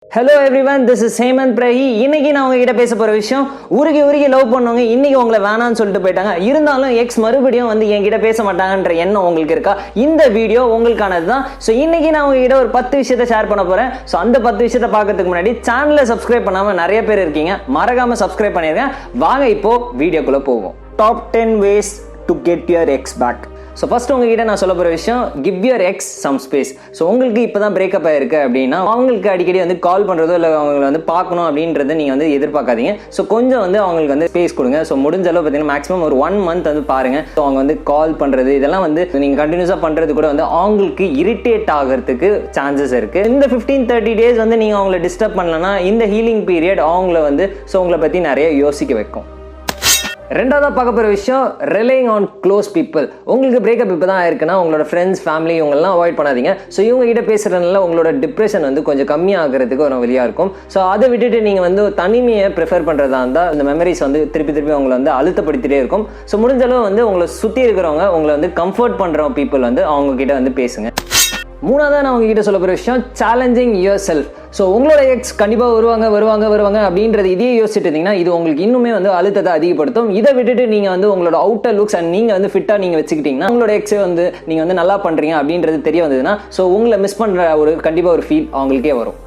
Hello everyone, this is Hemant Prahi. இன்னைக்கு நான் உங்ககிட்ட பேச போற விஷயம் உருகி லவ் பண்ணவங்க இன்னைக்கு உங்களை வேணான்னு சொல்லிட்டு போயிட்டாங்க. இருந்தாலும் எக்ஸ் மறுபடியும் வந்து என்கிட்ட பேச மாட்டாங்கன்ற எண்ணம் உங்களுக்கு இருக்கா? இந்த வீடியோ உங்களுக்கானது தான். ஸோ இன்னைக்கு நான் உங்ககிட்ட ஒரு 10 விஷயத்தை ஷேர் பண்ண போறேன். ஸோ அந்த 10 விஷயத்தை பார்க்கறதுக்கு முன்னாடி சேனலை சப்ஸ்கிரைப் பண்ணாம நிறைய பேர் இருக்கீங்க, மறக்காம சப்ஸ்கிரைப் பண்ணிருங்க. வாங்க இப்போ வீடியோக்குள்ள போவோம். Top 10 ways to get your ex back. So first உங்ககிட்ட நான் சொல்ல போகிற விஷயம், give your ex some space. So உங்களுக்கு இப்போ தான் பிரேக்கப் ஆயிருக்கு அப்படின்னா அவங்களுக்கு அடிக்கடி வந்து கால் பண்ணுறதோ இல்லை அவங்களை வந்து பார்க்கணும் அப்படின்றத நீங்கள் வந்து எதிர்பார்க்காதீங்க. ஸோ கொஞ்சம் வந்து அவங்களுக்கு வந்து ஸ்பேஸ் கொடுங்க. ஸோ முடிஞ்ச அளவு பார்த்தீங்கன்னா மேக்ஸிமம் ஒரு 1 month வந்து பாருங்கள். ஸோ அவங்க வந்து கால் பண்ணுறது இதெல்லாம் வந்து நீங்கள் கண்டினியூஸாக பண்ணுறது கூட வந்து அவங்களுக்கு இரிட்டேட் ஆகிறதுக்கு சான்சஸ் இருக்குது. இந்த 15-30 days வந்து நீங்கள் அவங்கள டிஸ்டர்ப் பண்ணலன்னா இந்த ஹீலிங் பீரியட் அவங்கள வந்து ஸோ உங்களை பற்றி நிறைய யோசிக்க வைக்கும். ரெண்டாவதாக பார்க்க போகிற விஷயம், ரிலைங் ஆன் க்ளோஸ் பீப்புள். உங்களுக்கு பிரேக்கப் இப்போ தான் இருக்குன்னா உங்களோட ஃப்ரெண்ட்ஸ் ஃபேமிலி இவங்கெல்லாம் அவாய்ட் பண்ணாதீங்க. ஸோ இவங்க கிட்ட பேசுகிறதுனால உங்களோட டிப்ரெஷன் வந்து கொஞ்சம் கம்மியாகிறதுக்கு ஒரு வழியாக இருக்கும். ஸோ அதை விட்டுட்டு நீங்கள் வந்து தனிமையை ப்ரிஃபர் பண்ணுறதா இருந்தால் இந்த மெமரிஸ் வந்து திருப்பி அவங்களை வந்து அழுத்தப்படுத்திட்டே இருக்கும். ஸோ முடிஞ்ச அளவு வந்து உங்களை சுற்றி இருக்கிறவங்க உங்களை வந்து கம்ஃபர்ட் பண்ணுற பீப்புள் வந்து அவங்க கிட்ட வந்து பேசுங்க. மூணாவதாக நான் உங்ககிட்ட சொல்ல போகிற விஷயம், சேலஞ்சிங் யுவர் செல்ஃப். ஸோ உங்களோட எக்ஸ் கண்டிப்பாக வருவாங்க அப்படின்றது இதையே யோசிச்சுட்டு இருந்தீங்கன்னா இது உங்களுக்கு இன்னுமே வந்து அழுத்தத்தை அதிகப்படுத்தும். இதை விட்டுட்டு நீங்கள் வந்து உங்களோட அவுட்டர் லுக்ஸ் அண்ட் நீங்கள் வந்து ஃபிட்டாக நீங்கள் வச்சுக்கிட்டீங்கன்னா உங்களோட எக்ஸை வந்து நீங்கள் வந்து நல்லா பண்ணுறீங்க அப்படின்றது தெரிய வந்ததுன்னா ஸோ உங்களை மிஸ் பண்ணுற கண்டிப்பாக ஒரு ஃபீல் அவங்களுக்கே வரும்.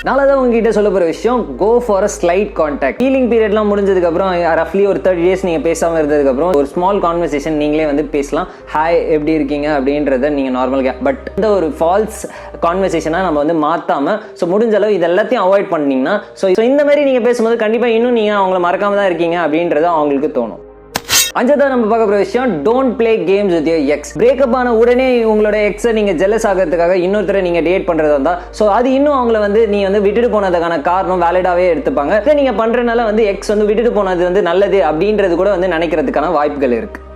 நாலாவது உங்ககிட்ட சொல்ல போகிற விஷயம், go for a slide contact. Healing பீரியட்லாம் முடிஞ்சதுக்கப்புறம் ரஃப்லி ஒரு 30 days நீங்கள் பேசாமல் இருந்ததுக்கப்புறம் ஒரு ஸ்மால் கான்வர்சேஷன் நீங்களே வந்து பேசலாம். ஹாய் எப்படி இருக்கீங்க அப்படின்றத நீங்கள் நார்மலாக, பட் இந்த ஒரு ஃபால்ஸ் கான்வர்சேஷனாக நம்ம வந்து மாற்றாமல் ஸோ முடிஞ்ச அளவு இது எல்லாத்தையும் அவாய்ட் பண்ணிங்கன்னா ஸோ இந்த மாதிரி நீங்கள் பேசும்போது கண்டிப்பாக இன்னும் நீங்கள் அவங்கள மறக்காம தான் இருக்கீங்க அப்படின்றது அவங்களுக்கு தோணும். அஞ்சாவது நம்ம பார்க்க போகிற விஷயம், don't play games with your X. Breakup ஆன உடனே உங்களோட எக்ஸை நீங்கள் ஜெலஸ் ஆகிறதுக்காக இன்னொருத்தரை நீங்கள் டேட் பண்ணுறதா இருந்தால் ஸோ அது இன்னும் அவங்கள வந்து நீங்கள் வந்து விட்டுட்டு போனதுக்கான காரணம் வேலிடாகவே எடுத்துப்பாங்க. இதை நீங்கள் பண்ணுறதுனால வந்து எக்ஸ் வந்து விட்டுட்டு போனது வந்து நல்லது அப்படின்றது கூட வந்து நினைக்கிறதுக்கான வாய்ப்புகள் இருக்குது.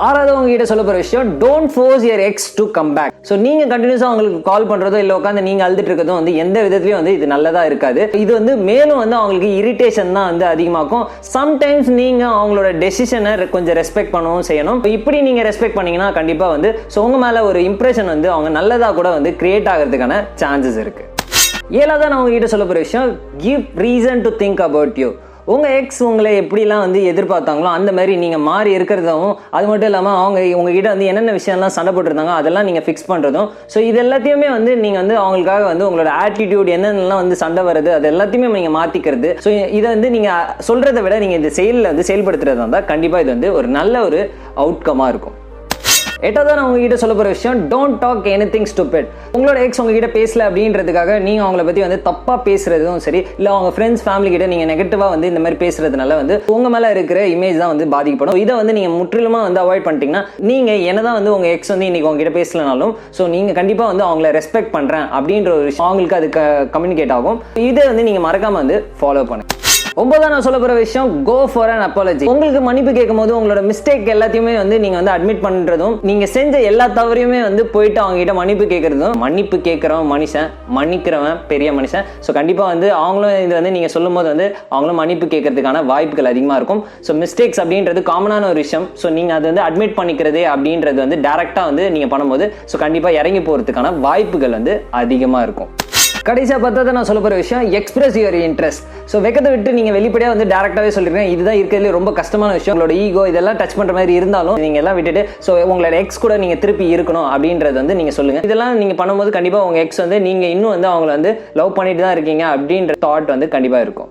ஆறாவது உங்ககிட்ட சொல்ல போகிற விஷயம், don't force your ex to come back. So நீங்கள் கண்டினியூஸாக அவங்களுக்கு கால் பண்ணுறதோ இல்லை உட்காந்து நீங்கள் அழுதுட்டு இருக்கிறதும் வந்து எந்த விதத்துலையும் வந்து இது நல்லதாக இருக்காது. இது வந்து மேலும் வந்து அவங்களுக்கு இரிட்டேஷன் தான் வந்து அதிகமாக்கும். சம்டைம்ஸ் நீங்கள் அவங்களோட டெசிஷனை கொஞ்சம் ரெஸ்பெக்ட் பண்ணவும் செய்யணும். இப்படி நீங்கள் ரெஸ்பெக்ட் பண்ணீங்கன்னா கண்டிப்பாக வந்து ஸோ உங்கள் மேலே ஒரு இம்ப்ரெஷன் வந்து அவங்க நல்லதாக கூட வந்து கிரியேட் ஆகிறதுக்கான சான்சஸ் இருக்குது. ஏழாவது நான் உங்ககிட்ட சொல்ல போகிற விஷயம், give reason to think about you. உங்கள் எக்ஸ் உங்களை எப்படிலாம் வந்து எதிர்பார்த்தாங்களோ அந்த மாதிரி நீங்கள் மாறி இருக்கிறதும், அது மட்டும் இல்லாமல் அவங்க உங்ககிட்ட வந்து என்னென்ன விஷயம்லாம் சண்டை போட்டுருந்தாங்க அதெல்லாம் நீங்கள் ஃபிக்ஸ் பண்ணுறதும், ஸோ இது எல்லாத்தையுமே வந்து நீங்கள் வந்து அவங்களுக்காக வந்து உங்களோட ஆட்டிடியூட் என்னென்னலாம் வந்து சண்டை வருது அது எல்லாத்தையுமே நீங்கள் மாற்றிக்கிறது. ஸோ இதை வந்து நீங்கள் சொல்கிறத விட நீங்கள் இந்த செயலில் வந்து செயல்படுத்துறதா இருந்தால் கண்டிப்பாக இது வந்து ஒரு நல்ல ஒரு அவுட்கமாக இருக்கும். எட்டாவது நான் உங்ககிட்ட சொல்ல போகிற விஷயம், டோன்ட் டாக் எனிதிங் ஸ்டூபிட். உங்களோட எக்ஸ் உங்ககிட்ட பேசல அப்படின்றதுக்காக நீங்கள் அவங்கள பற்றி வந்து தப்பாக பேசுறதும் சரி, இல்லை அவங்க ஃப்ரெண்ட்ஸ் ஃபேமிலி கிட்ட நீங்கள் நெகட்டிவாக வந்து இந்த மாதிரி பேசுறதுனால வந்து உங்கள் மேலே இருக்கிற இமேஜ் தான் வந்து பாதிக்கப்படும். இதை வந்து நீங்கள் முற்றிலுமாக வந்து அவாய்ட் பண்ணிட்டீங்கன்னா நீங்கள் என்னதான் வந்து உங்கள் எக்ஸ் வந்து இன்னைக்கு உங்ககிட்ட பேசலனாலும் ஸோ நீங்கள் கண்டிப்பாக வந்து அவங்கள ரெஸ்பெக்ட் பண்ணுறேன் அப்படின்ற ஒரு விஷயம் அவங்களுக்கு அது கம்யூனிகேட் ஆகும். இதை வந்து நீங்கள் மறக்காமல் வந்து ஃபாலோ பண்ணுங்க. ஒன்பதாவது நான் சொல்ல போகிற விஷயம், கோ ஃபார் அன் அப்பாலஜி. உங்களுக்கு மன்னிப்பு கேட்கும் போது உங்களோட மிஸ்டேக் எல்லாத்தையுமே வந்து நீங்கள் வந்து அட்மிட் பண்ணுறதும், நீங்கள் செஞ்ச எல்லா தவறையுமே வந்து போயிட்டு அவங்க கிட்ட மன்னிப்பு கேட்கறதும், மன்னிப்பு கேட்குறவன் மனுஷன், மன்னிக்கிறவன் பெரிய மனுஷன். ஸோ கண்டிப்பாக வந்து அவங்களும் இது வந்து நீங்கள் சொல்லும் போது வந்து அவங்களும் மன்னிப்பு கேட்கறதுக்கான வாய்ப்புகள் அதிகமாக இருக்கும். ஸோ மிஸ்டேக்ஸ் அப்படின்றது காமனான ஒரு விஷயம். ஸோ நீங்கள் அது வந்து அட்மிட் பண்ணிக்கிறதே அப்படின்றது வந்து டேரெக்டாக வந்து நீங்கள் பண்ணும்போது ஸோ கண்டிப்பாக இறங்கி போகிறதுக்கான வாய்ப்புகள் வந்து அதிகமாக இருக்கும். கடைசியாக பார்த்தா நான் சொல்ல போகிற விஷயம், எக்ஸ்பிரஸ் யுவர் இன்ட்ரெஸ்ட். ஸோ வெக்கத்தை விட்டு நீங்கள் வெளிப்படையாக வந்து டேரெக்டாகவே சொல்லிருக்கேன். இதுதான் இருக்கிறதுலே ரொம்ப கஷ்டமான விஷயம். உங்களோட ஈகோ இதெல்லாம் டச் பண்ணுற மாதிரி இருந்தாலும் நீங்கள் எல்லாம் விட்டுட்டு ஸோ உங்களோட எக்ஸ் கூட நீங்கள் திருப்பி இருக்கணும் அப்படின்றது வந்து நீங்கள் சொல்லுங்கள். இதெல்லாம் நீங்கள் பண்ணும்போது கண்டிப்பாக உங்கள் எக்ஸ் வந்து நீங்கள் இன்னும் வந்து அவங்கள வந்து லவ் பண்ணிட்டு தான் இருக்கீங்க அப்படின்ற தாட் வந்து கண்டிப்பாக இருக்கும்.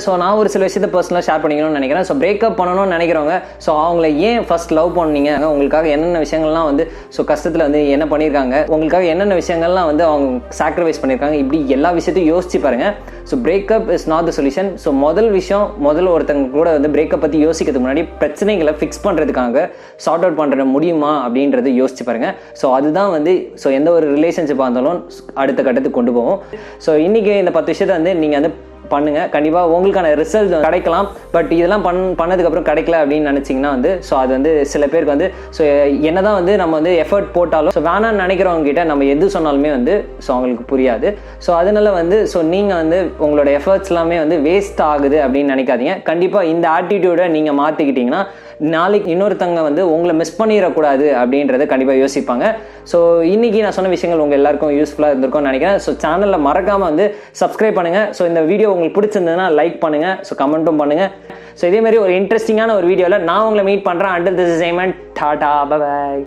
ஸோ நான் ஒரு சில விஷயத்தை பர்சனலாக ஷேர் பண்ணிக்கணும்னு நினைக்கிறேன். ஸோ பிரேக்கப் பண்ணணும்னு நினைக்கிறவங்க ஸோ அவங்கள ஏன் ஃபர்ஸ்ட் லவ் பண்ணீங்க, உங்களுக்காக என்னென்ன விஷயங்கள்லாம் வந்து ஸோ கஷ்டத்தில் வந்து என்ன பண்ணியிருக்காங்க, உங்களுக்காக என்னென்ன விஷயங்கள்லாம் வந்து அவங்க சாக்ரிஃபைஸ் பண்ணியிருக்காங்க, இப்படி எல்லா விஷயத்தையும் யோசிச்சு பாருங்கள். So breakup is not the solution. So முதல்ல ஒருத்தங்க கூட வந்து பிரேக்கப் பற்றி யோசிக்கிறதுக்கு முன்னாடி பிரச்சனைகளை ஃபிக்ஸ் பண்ணுறதுக்காக சார்ட் அவுட் பண்ணுற முடியுமா அப்படின்றது யோசிச்சு பாருங்கள். ஸோ அதுதான் வந்து ஸோ எந்த ஒரு ரிலேஷன்ஷிப்பாக இருந்தாலும் அடுத்த கட்டத்துக்கு கொண்டு போவோம். ஸோ இன்றைக்கி இந்த 10 விஷயத்தை வந்து நீங்கள் வந்து பண்ணுங்க. கண்டிப்பாக உங்களுக்கான ரிசல்ட் கிடைக்கலாம். பட் இதெல்லாம் பண்ணதுக்கப்புறம் கிடைக்கல அப்படின்னு நினச்சிங்கன்னா வந்து ஸோ அது வந்து சில பேருக்கு வந்து ஸோ என்னதான் வந்து நம்ம வந்து எஃபர்ட் போட்டாலும் ஸோ வேணான்னு நினைக்கிறவங்க கிட்ட நம்ம எது சொன்னாலுமே வந்து ஸோ அவங்களுக்கு புரியாது. ஸோ அதனால வந்து ஸோ நீங்கள் வந்து உங்களோட எஃபர்ட்ஸ் எல்லாமே வந்து வேஸ்ட் ஆகுது அப்படின்னு நினைக்காதீங்க. கண்டிப்பாக இந்த ஆட்டிடியூடை நீங்கள் மாற்றிக்கிட்டீங்கன்னா நாளைக்கு இன்னொருத்தவங்க வந்து உங்களை மிஸ் பண்ணிடக்கூடாது அப்படின்றத கண்டிப்பாக யோசிப்பாங்க. ஸோ இன்னைக்கு நான் சொன்ன விஷயங்கள் உங்கள் எல்லாருக்கும் யூஸ்ஃபுல்லாக இருந்திருக்கும்னு நினைக்கிறேன். ஸோ சேனலில் மறக்காமல் வந்து சப்ஸ்கிரைப் பண்ணுங்கள். ஸோ இந்த வீடியோ உங்களுக்கு பிடிச்சிருந்ததுன்னா லைக் பண்ணுங்கள். ஸோ கமெண்ட்டும் பண்ணுங்கள். ஸோ இதே மாதிரி ஒரு இன்ட்ரெஸ்டிங்கான ஒரு வீடியோவில் நான் உங்களை மீட் பண்ணுறேன். Until this is Hemant. Tata, by.